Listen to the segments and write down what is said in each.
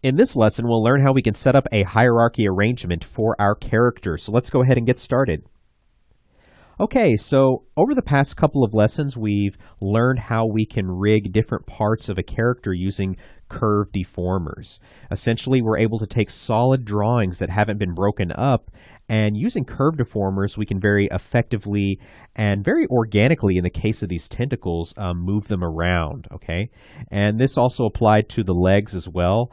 In this lesson, we'll learn how we can set up a hierarchy arrangement for our character. So let's go ahead and get started. Okay, so over the past couple of lessons, we've learned how we can rig different parts of a character using curve deformers. Essentially, we're able to take solid drawings that haven't been broken up, and using curve deformers, we can very effectively and very organically, in the case of these tentacles, move them around, okay? And this also applied to the legs as well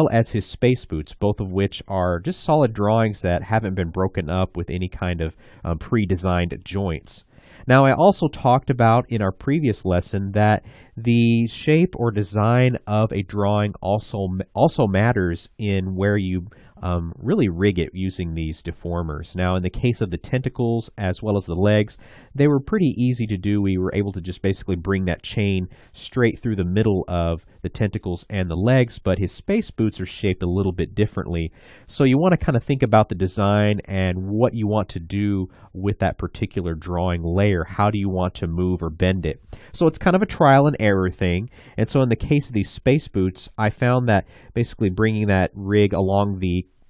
as his space boots, both of which are just solid drawings that haven't been broken up with any kind of pre-designed joints. Now, I also talked about in our previous lesson that the shape or design of a drawing also matters in where you really rig it using these deformers. Now, in the case of the tentacles as well as the legs, they were pretty easy to do. We were able to just basically bring that chain straight through the middle of the tentacles and the legs, but his space boots are shaped a little bit differently. So you want to kind of think about the design and what you want to do with that particular drawing layer. How do you want to move or bend it? So it's kind of a trial and error thing. And so in the case of these space boots, I found that basically bringing that rig along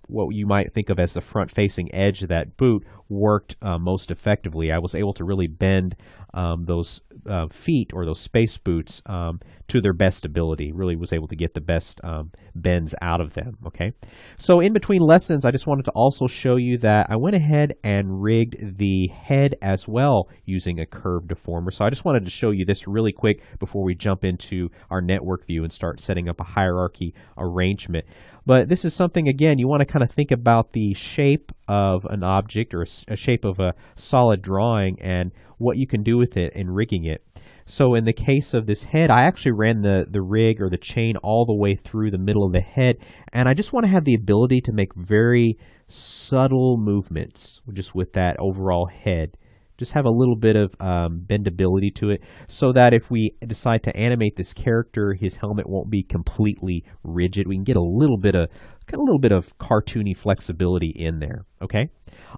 what you might think of as the front-facing edge of that boot worked most effectively. I was able to really bend those feet or those space boots to their best ability. Really was able to get the best bends out of them, okay? So in between lessons, I just wanted to also show you that I went ahead and rigged the head as well using a curve deformer. So I just wanted to show you this really quick before we jump into our network view and start setting up a hierarchy arrangement. But this is something, again, you want to kind of think about the shape of an object or a shape of a solid drawing and what you can do with it in rigging it. So in the case of this head, I actually ran the rig or the chain all the way through the middle of the head, and I just want to have the ability to make very subtle movements just with that overall head. Just have a little bit of bendability to it so that if we decide to animate this character, his helmet won't be completely rigid. We can get a little bit of cartoony flexibility in there, okay?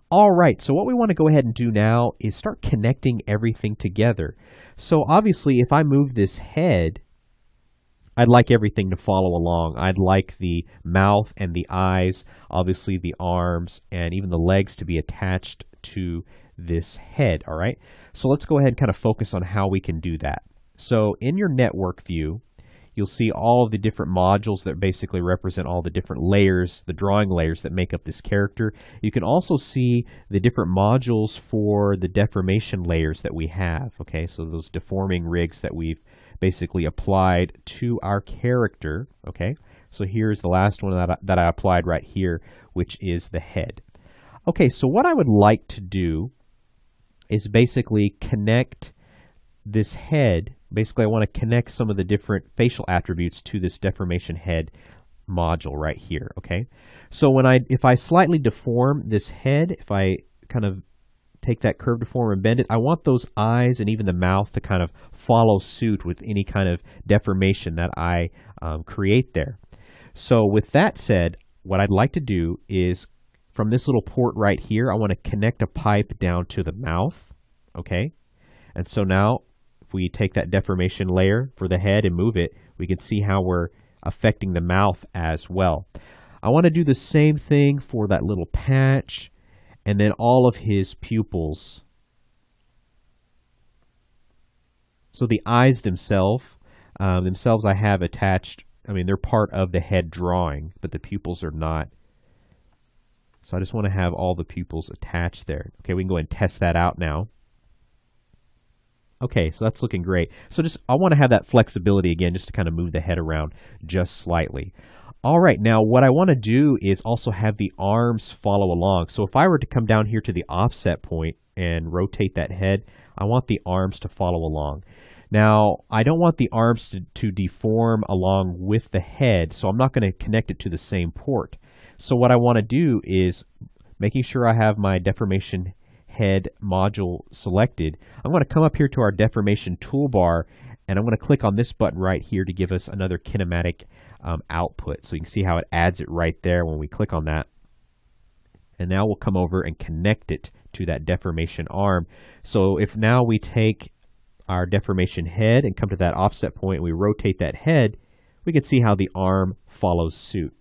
All right, so what we want to go ahead and do now is start connecting everything together. So obviously, if I move this head, I'd like everything to follow along. I'd like the mouth and the eyes, obviously the arms, and even the legs to be attached to this head, all right? So let's go ahead and kind of focus on how we can do that. So in your network view, you'll see all of the different modules that basically represent all the different layers, the drawing layers that make up this character. You can also see the different modules for the deformation layers that we have, okay? So those deforming rigs that we've basically applied to our character, okay? So here's the last one that I applied right here, which is the head. Okay, so what I would like to do is basically connect this head. Basically, I want to connect some of the different facial attributes to this deformation head module right here, okay? So if I slightly deform this head, if I kind of take that curve deformer and bend it, I want those eyes and even the mouth to kind of follow suit with any kind of deformation that I create there. So with that said, what I'd like to do is from this little port right here, I want to connect a pipe down to the mouth, okay? And so now, if we take that deformation layer for the head and move it, we can see how we're affecting the mouth as well. I want to do the same thing for that little patch and then all of his pupils. So the eyes themselves I have attached, they're part of the head drawing, but the pupils are not. So I just want to have all the pupils attached there. Okay, we can go ahead and test that out now. Okay, so that's looking great. So I want to have that flexibility again, just to kind of move the head around just slightly. All right, now what I want to do is also have the arms follow along. So if I were to come down here to the offset point and rotate that head, I want the arms to follow along. Now, I don't want the arms to deform along with the head, so I'm not going to connect it to the same port. So what I want to do is, making sure I have my deformation head module selected, I'm going to come up here to our deformation toolbar, and I'm going to click on this button right here to give us another kinematic output. So you can see how it adds it right there when we click on that. And now we'll come over and connect it to that deformation arm. So if now we take our deformation head and come to that offset point, we rotate that head, we can see how the arm follows suit.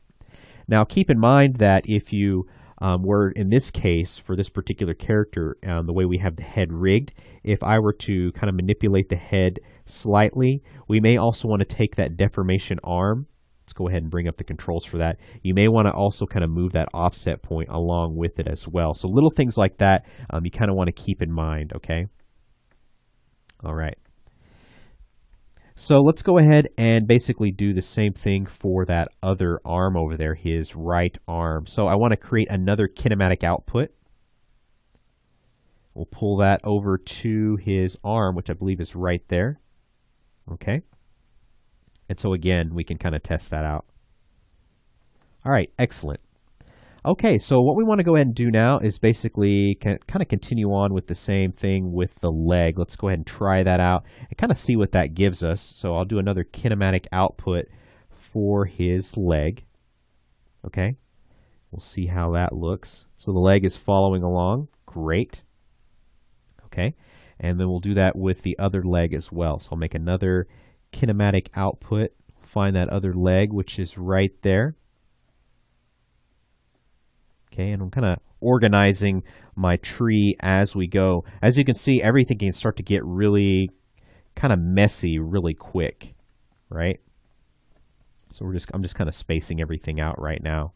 Now keep in mind that if you were, in this case, for this particular character, the way we have the head rigged, if I were to kind of manipulate the head slightly, we may also want to take that deformation arm. Let's go ahead and bring up the controls for that. You may want to also kind of move that offset point along with it as well. So little things like that you kind of want to keep in mind, okay? All right. So let's go ahead and basically do the same thing for that other arm over there, his right arm. So I want to create another kinematic output. We'll pull that over to his arm, which I believe is right there. Okay. And so again, we can kind of test that out. All right, excellent. Okay, so what we want to go ahead and do now is basically kind of continue on with the same thing with the leg. Let's go ahead and try that out and kind of see what that gives us. So I'll do another kinematic output for his leg. Okay, we'll see how that looks. So the leg is following along. Great. Okay, and then we'll do that with the other leg as well. So I'll make another kinematic output, find that other leg, which is right there. Okay, and I'm kind of organizing my tree as we go. As you can see, everything can start to get really kind of messy really quick, right? So I'm just kind of spacing everything out right now.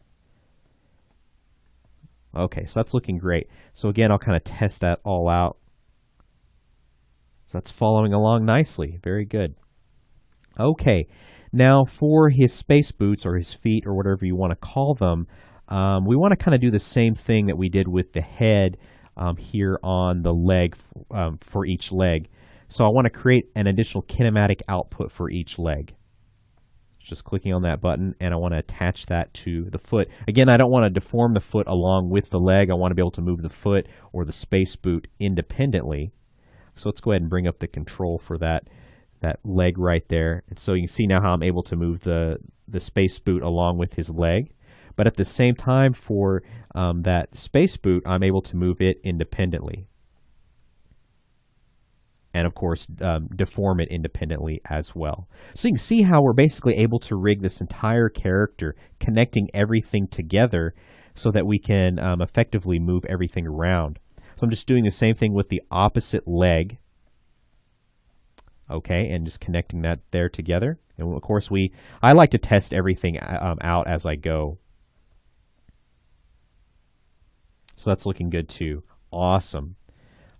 Okay, so that's looking great. So again, I'll kind of test that all out. So that's following along nicely. Very good. Okay, now for his space boots or his feet or whatever you want to call them, we want to kind of do the same thing that we did with the head here on the leg for each leg. So I want to create an additional kinematic output for each leg. Just clicking on that button, and I want to attach that to the foot. Again, I don't want to deform the foot along with the leg. I want to be able to move the foot or the space boot independently. So let's go ahead and bring up the control for that leg right there. And so you can see now how I'm able to move the space boot along with his leg. But at the same time, for that space boot, I'm able to move it independently. And of course, deform it independently as well. So you can see how we're basically able to rig this entire character, connecting everything together so that we can effectively move everything around. So I'm just doing the same thing with the opposite leg. Okay, and just connecting that there together. And of course, I like to test everything out as I go. So that's looking good too. Awesome.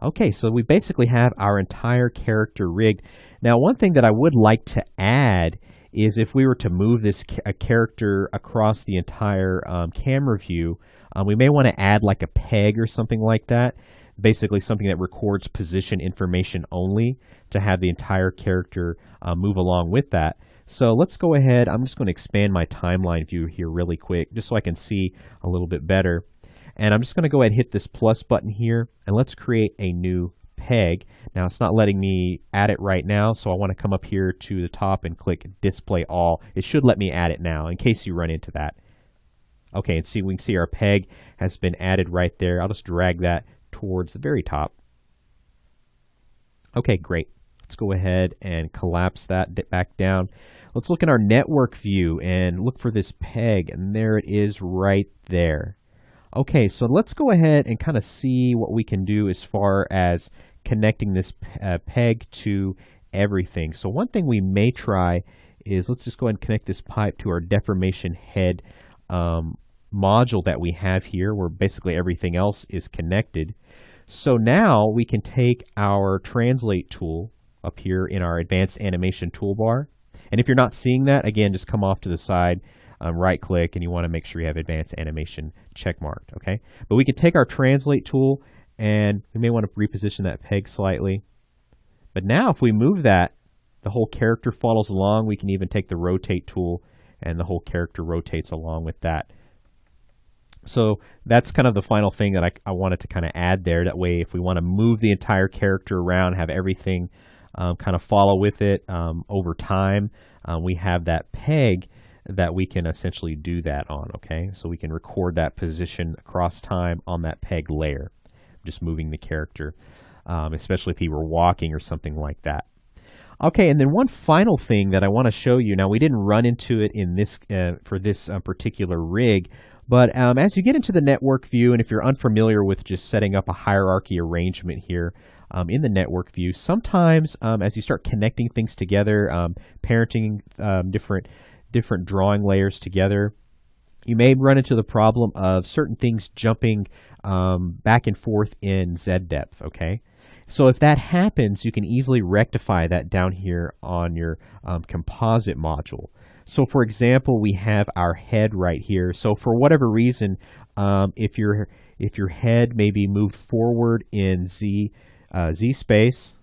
Okay, so we basically have our entire character rigged. Now, one thing that I would like to add is if we were to move this character across the entire camera view, we may want to add like a peg or something like that. Basically something that records position information only to have the entire character move along with that. So let's go ahead. I'm just going to expand my timeline view here really quick just so I can see a little bit better. And I'm just going to go ahead and hit this plus button here, and let's create a new peg. Now, it's not letting me add it right now, so I want to come up here to the top and click Display All. It should let me add it now, in case you run into that. Okay, and see, we can see our peg has been added right there. I'll just drag that towards the very top. Okay, great. Let's go ahead and collapse that back down. Let's look at our network view and look for this peg, and there it is right there. Okay, so let's go ahead and kind of see what we can do as far as connecting this peg to everything. So one thing we may try is let's just go ahead and connect this pipe to our deformation head module that we have here, where basically everything else is connected. So now we can take our translate tool up here in our advanced animation toolbar. And if you're not seeing that, again, just come off to the side. Right click, and you want to make sure you have advanced animation check marked, okay? But we can take our translate tool, and we may want to reposition that peg slightly. But now if we move that, the whole character follows along. We can even take the rotate tool, and the whole character rotates along with that. So that's kind of the final thing that I wanted to kind of add there. That way, if we want to move the entire character around, have everything kind of follow with it over time, we have that peg that we can essentially do that on, okay? So we can record that position across time on that peg layer, just moving the character, especially if he were walking or something like that. Okay, and then one final thing that I want to show you. Now, we didn't run into it in this for this particular rig, but as you get into the network view, and if you're unfamiliar with just setting up a hierarchy arrangement here in the network view, sometimes as you start connecting things together, parenting different drawing layers together, you may run into the problem of certain things jumping back and forth in Z depth, okay? So if that happens, you can easily rectify that down here on your composite module. So for example, we have our head right here. So for whatever reason, if your head may be moved forward in Z space,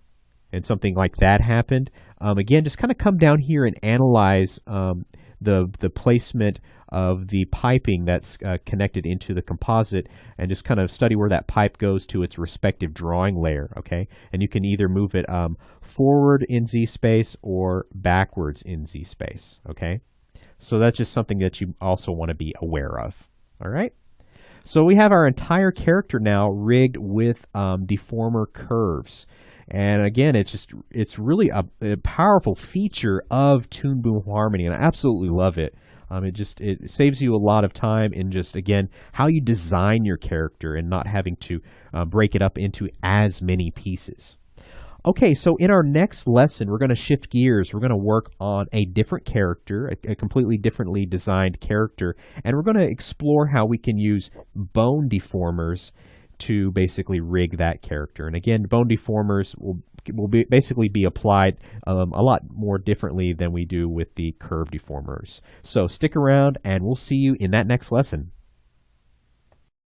and something like that happened, again, just kind of come down here and analyze the placement of the piping that's connected into the composite, and just kind of study where that pipe goes to its respective drawing layer, okay? And you can either move it forward in Z space or backwards in Z space, okay? So that's just something that you also want to be aware of, all right? So we have our entire character now rigged with deformer curves. And again, it's really a powerful feature of Toon Boom Harmony, and I absolutely love it. It saves you a lot of time in just, again, how you design your character and not having to break it up into as many pieces. Okay, so in our next lesson, we're going to shift gears. We're going to work on a different character, a completely differently designed character, and we're going to explore how we can use bone deformers to basically rig that character. And again, bone deformers will basically be applied a lot more differently than we do with the curve deformers. So stick around, and we'll see you in that next lesson.